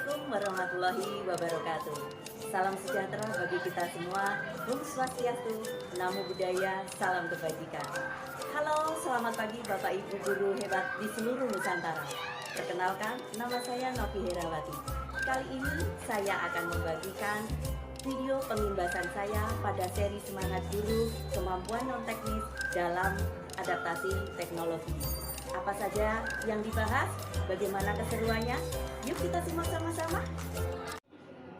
Assalamualaikum warahmatullahi wabarakatuh. Salam sejahtera bagi kita semua. Om Swastiastu, Namo Buddhaya, salam kebajikan. Halo, selamat pagi Bapak Ibu guru hebat di seluruh Nusantara. Perkenalkan, nama saya Novi Herawati. Kali ini saya akan membagikan video pengimbasan saya pada seri Semangat Guru Kemampuan Non-Teknis dalam Adaptasi Teknologi. Apa saja yang dibahas? Bagaimana keseruannya? Yuk kita simak sama-sama.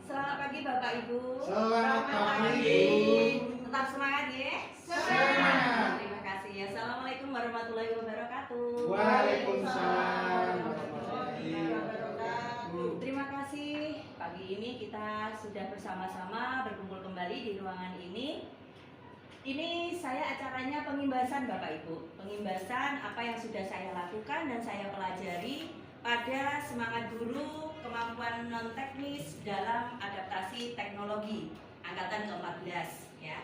Selamat pagi Bapak Ibu. Selamat pagi. Tetap semangat ya. Semangat. Terima kasih. Assalamualaikum warahmatullahi wabarakatuh. Waalaikumsalam warahmatullahi wabarakatuh. Terima kasih. Pagi ini kita sudah bersama-sama berkumpul kembali di ruangan ini. Ini saya acaranya pengimbasan Bapak Ibu. Pengimbasan apa yang sudah saya lakukan dan saya pelajari pada Semangat Guru Kemampuan Non-Teknis dalam Adaptasi Teknologi angkatan ke-14 ya.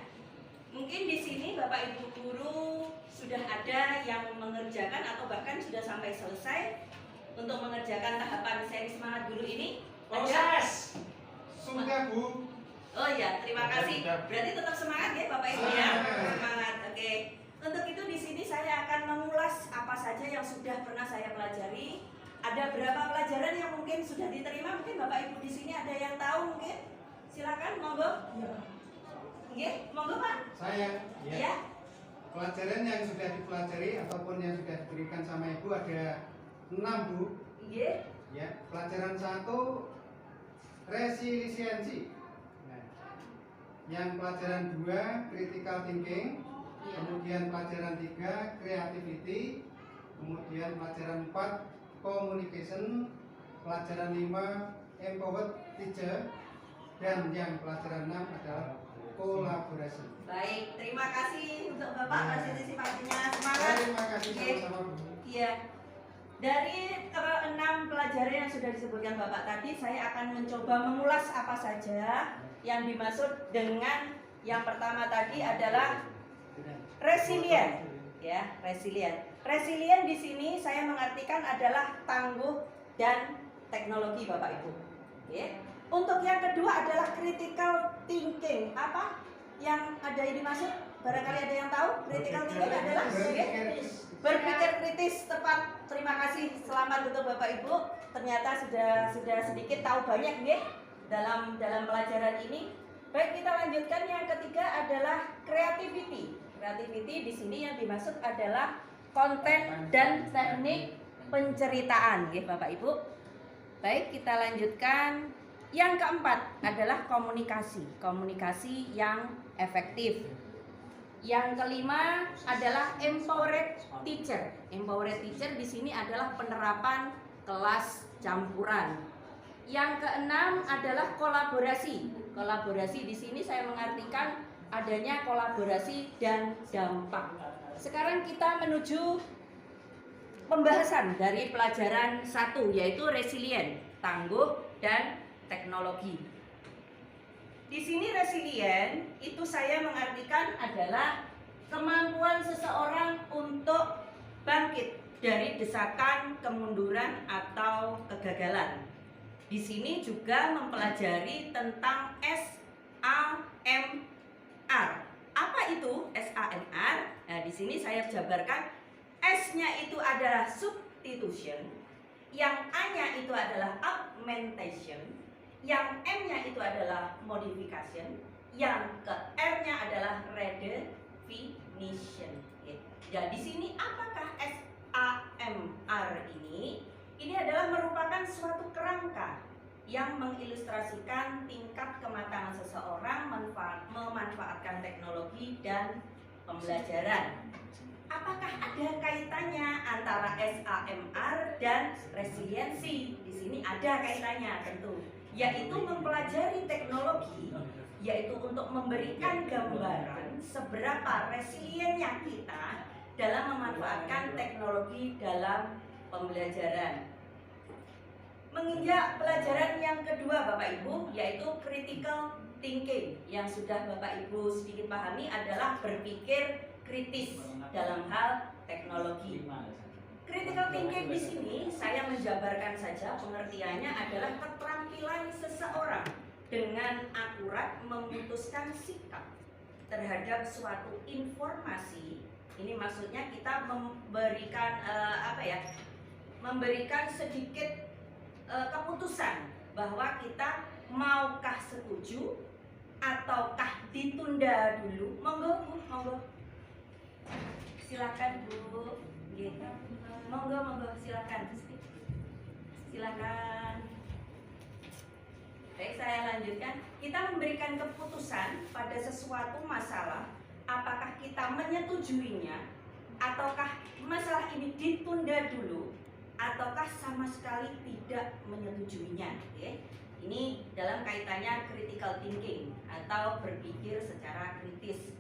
Mungkin di sini Bapak Ibu guru sudah ada yang mengerjakan atau bahkan sudah sampai selesai untuk mengerjakan tahapan seri Semangat Guru ini. Proses. Sudah, Bu. Oh ya, terima kasih. Berarti tetap semangat ya Bapak Ibu ya. Semangat. Oke. Untuk itu di sini saya akan mengulas apa saja yang sudah pernah saya pelajari. Ada berapa pelajaran yang mungkin sudah diterima? Mungkin Bapak Ibu di sini ada yang tahu mungkin? Silakan, monggo. Oke, monggo Pak. Saya Ya. Pelajaran yang sudah dipelajari ataupun yang sudah diberikan sama Ibu ada 6, Bu. Iya. Ya, pelajaran 1 resiliensi. Nah, yang pelajaran 2 critical thinking, Iya. kemudian pelajaran 3 creativity, kemudian pelajaran 4 communication, pelajaran 5 empowered teacher, dan yang pelajaran 6 adalah kolaborasi. Baik, terima kasih untuk Bapak partisipasinya. Semangat. Terima kasih Oke. sama-sama, Bu. Iya. Dari ke-6 pelajaran yang sudah disebutkan Bapak tadi, saya akan mencoba mengulas apa saja yang dimaksud dengan yang pertama tadi adalah resilient, ya, resilient. Resilient di sini saya mengartikan adalah tangguh dan teknologi Bapak Ibu. Ya. Untuk yang kedua adalah critical thinking. Apa yang ada ini dimaksud? Barangkali ada yang tahu? Critical thinking adalah berpikir kritis, tepat. Terima kasih, selamat untuk Bapak Ibu. Ternyata sudah sedikit tahu banyak ya dalam pelajaran ini. Baik, kita lanjutkan. Yang ketiga adalah creativity. Creativity di sini yang dimaksud adalah konten dan teknik penceritaan ya Bapak Ibu. Baik, kita lanjutkan. Yang keempat adalah komunikasi. Komunikasi yang efektif. Yang kelima adalah empowered teacher. Empowered teacher di sini adalah penerapan kelas campuran. Yang keenam adalah kolaborasi. Kolaborasi di sini saya mengartikan adanya kolaborasi dan dampak. Sekarang kita menuju pembahasan dari pelajaran 1 yaitu resilient, tangguh dan teknologi. Di sini resilient itu saya mengartikan adalah kemampuan seseorang untuk bangkit dari desakan kemunduran atau kegagalan. Di sini juga mempelajari tentang SAMR. Apa itu SAMR? Nah, di sini saya jabarkan. S-nya itu adalah substitution, yang A-nya itu adalah augmentation, yang M-nya itu adalah modification, yang ke R-nya adalah redefinition. Ya, di sini apakah SAMR ini? Ini adalah merupakan suatu kerangka yang mengilustrasikan tingkat kematangan seseorang memanfaatkan teknologi dan pembelajaran. Apakah ada kaitannya antara SAMR dan resiliensi? Di sini ada kaitannya tentu, yaitu mempelajari teknologi, yaitu untuk memberikan gambaran seberapa resiliennya kita dalam memanfaatkan teknologi dalam pembelajaran. Menginjak pelajaran yang kedua Bapak Ibu, yaitu critical thinking, yang sudah Bapak Ibu sedikit pahami adalah berpikir kritis dalam hal teknologi. Critical thinking di sini saya menjabarkan saja, pengertiannya adalah keterampilan seseorang dengan akurat memutuskan sikap terhadap suatu informasi. Ini maksudnya kita memberikan memberikan sedikit keputusan bahwa kita maukah setuju ataukah ditunda dulu. Monggo Bu, monggo. Silakan Bu. Gitu. Monggo silakan. Silakan. Baik, saya lanjutkan. Kita memberikan keputusan pada sesuatu masalah, apakah kita menyetujuinya ataukah masalah ini ditunda dulu ataukah sama sekali tidak menyetujuinya. Oke. Ini dalam kaitannya critical thinking atau berpikir secara kritis.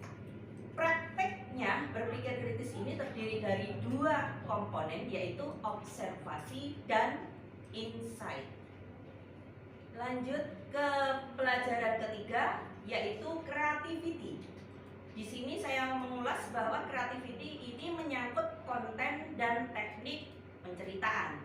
Prakteknya berpikir kritis ini terdiri dari dua komponen, yaitu observasi dan insight. Lanjut ke pelajaran ketiga, yaitu creativity. Di sini saya mengulas bahwa creativity ini menyangkut konten dan teknik penceritaan.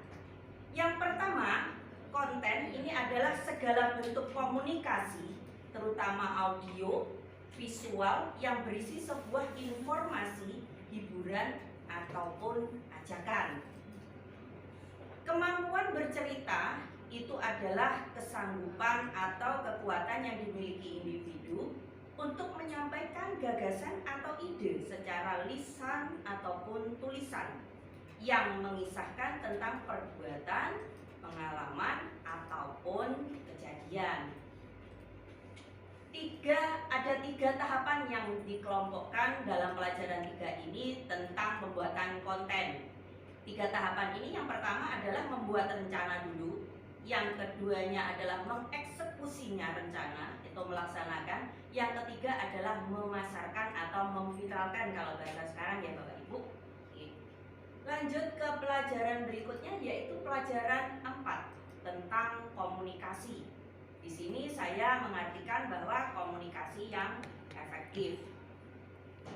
Yang pertama, konten ini adalah segala bentuk komunikasi, terutama audio, visual yang berisi sebuah informasi, hiburan, ataupun ajakan. Kemampuan bercerita itu adalah kesanggupan atau kekuatan yang dimiliki individu untuk menyampaikan gagasan atau ide secara lisan ataupun tulisan yang mengisahkan tentang perbuatan, pengalaman, ataupun kejadian. Ada tiga tahapan yang dikelompokkan dalam pelajaran 3 ini tentang pembuatan konten. 3 tahapan ini, yang pertama adalah membuat rencana dulu, yang keduanya adalah mengeksekusinya rencana atau melaksanakan, yang ketiga adalah memasarkan atau memviralkan kalau bahasa sekarang ya Bapak Ibu. Lanjut ke pelajaran berikutnya, yaitu pelajaran 4 tentang komunikasi. Di sini saya mengartikan bahwa komunikasi yang efektif.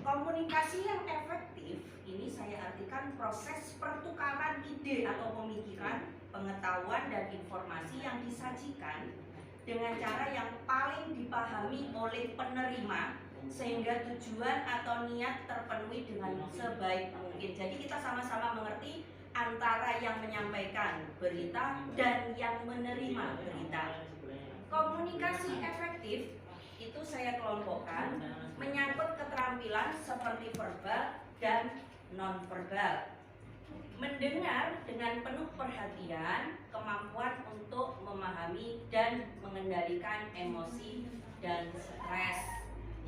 Komunikasi yang efektif ini saya artikan proses pertukaran ide atau pemikiran, pengetahuan dan informasi yang disajikan dengan cara yang paling dipahami oleh penerima sehingga tujuan atau niat terpenuhi dengan sebaik mungkin. Jadi kita sama-sama mengerti antara yang menyampaikan berita dan yang menerima berita. Komunikasi efektif itu saya kelompokkan menyangkut keterampilan seperti verbal dan non-verbal. Mendengar dengan penuh perhatian, kemampuan untuk memahami dan mengendalikan emosi dan stres.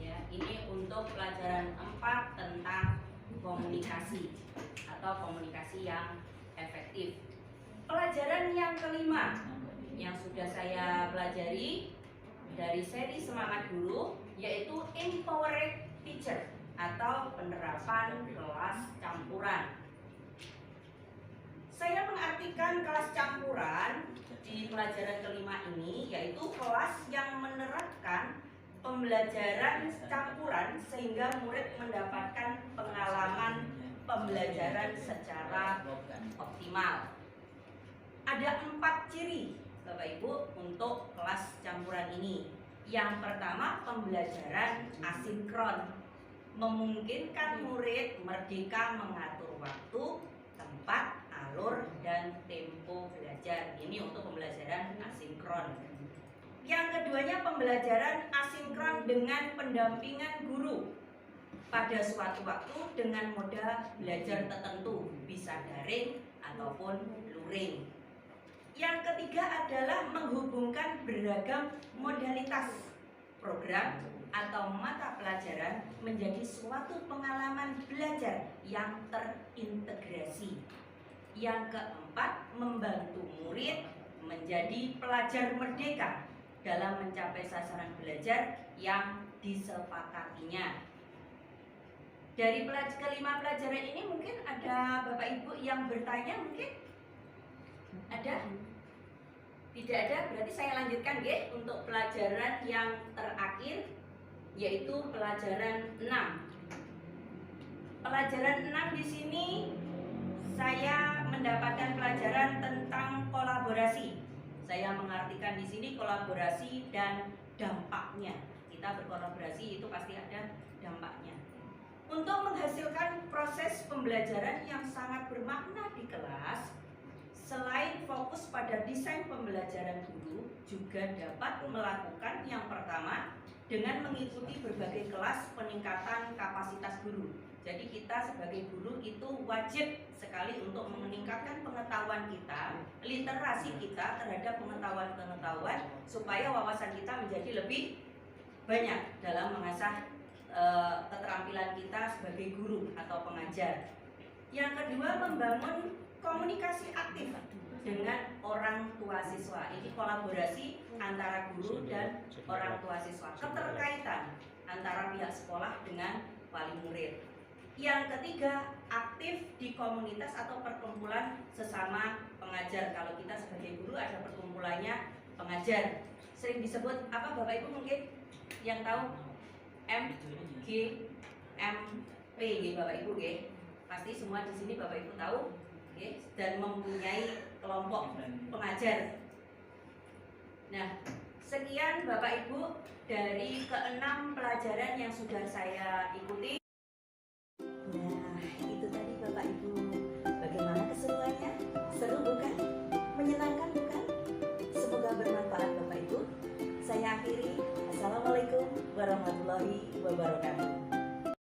Ya, ini untuk pelajaran 4 tentang komunikasi atau komunikasi yang efektif. Pelajaran yang kelima yang sudah saya pelajari dari seri Semangat Guru, yaitu Empowered Teacher atau penerapan kelas campuran. Saya mengartikan kelas campuran di pelajaran kelima ini yaitu kelas yang menerapkan pembelajaran campuran sehingga murid mendapatkan pengalaman pembelajaran secara optimal. Ada 4 ciri Bapak Ibu untuk kelas campuran ini. Yang pertama, pembelajaran asinkron, memungkinkan murid merdeka mengatur waktu, tempat, alur, dan tempo belajar. Ini untuk pembelajaran asinkron. Yang keduanya, pembelajaran asinkron dengan pendampingan guru pada suatu waktu dengan moda belajar tertentu, bisa daring ataupun luring. Yang ketiga adalah menghubungkan beragam modalitas program atau mata pelajaran menjadi suatu pengalaman belajar yang terintegrasi. Yang keempat, membantu murid menjadi pelajar merdeka dalam mencapai sasaran belajar yang disepakatinya. Dari kelima pelajaran ini mungkin ada Bapak Ibu yang bertanya, mungkin ada? Tidak ada, berarti saya lanjutkan ya untuk pelajaran yang terakhir, yaitu pelajaran 6. Pelajaran 6 di sini saya mendapatkan pelajaran tentang kolaborasi. Saya mengartikan di sini kolaborasi dan dampaknya. Kita berkolaborasi itu pasti ada dampaknya. Untuk menghasilkan proses pembelajaran yang sangat bermakna di kelas, selain fokus pada desain pembelajaran guru, juga dapat melakukan yang pertama dengan mengikuti berbagai kelas peningkatan kapasitas guru. Jadi kita sebagai guru itu wajib sekali untuk meningkatkan pengetahuan kita, literasi kita terhadap pengetahuan-pengetahuan supaya wawasan kita menjadi lebih banyak dalam mengasah keterampilan kita sebagai guru atau pengajar. Yang kedua, membangun komunikasi aktif dengan orang tua siswa. Ini kolaborasi antara guru dan orang tua siswa. Keterkaitan antara pihak sekolah dengan wali murid. Yang ketiga, aktif di komunitas atau perkumpulan sesama pengajar. Kalau kita sebagai guru ada perkumpulannya pengajar. Sering disebut apa Bapak Ibu mungkin yang tahu? MGMP Bapak Ibu ya. Pasti semua di sini Bapak Ibu tahu dan mempunyai kelompok pengajar. Nah, sekian Bapak Ibu dari ke-6 pelajaran yang sudah saya ikuti.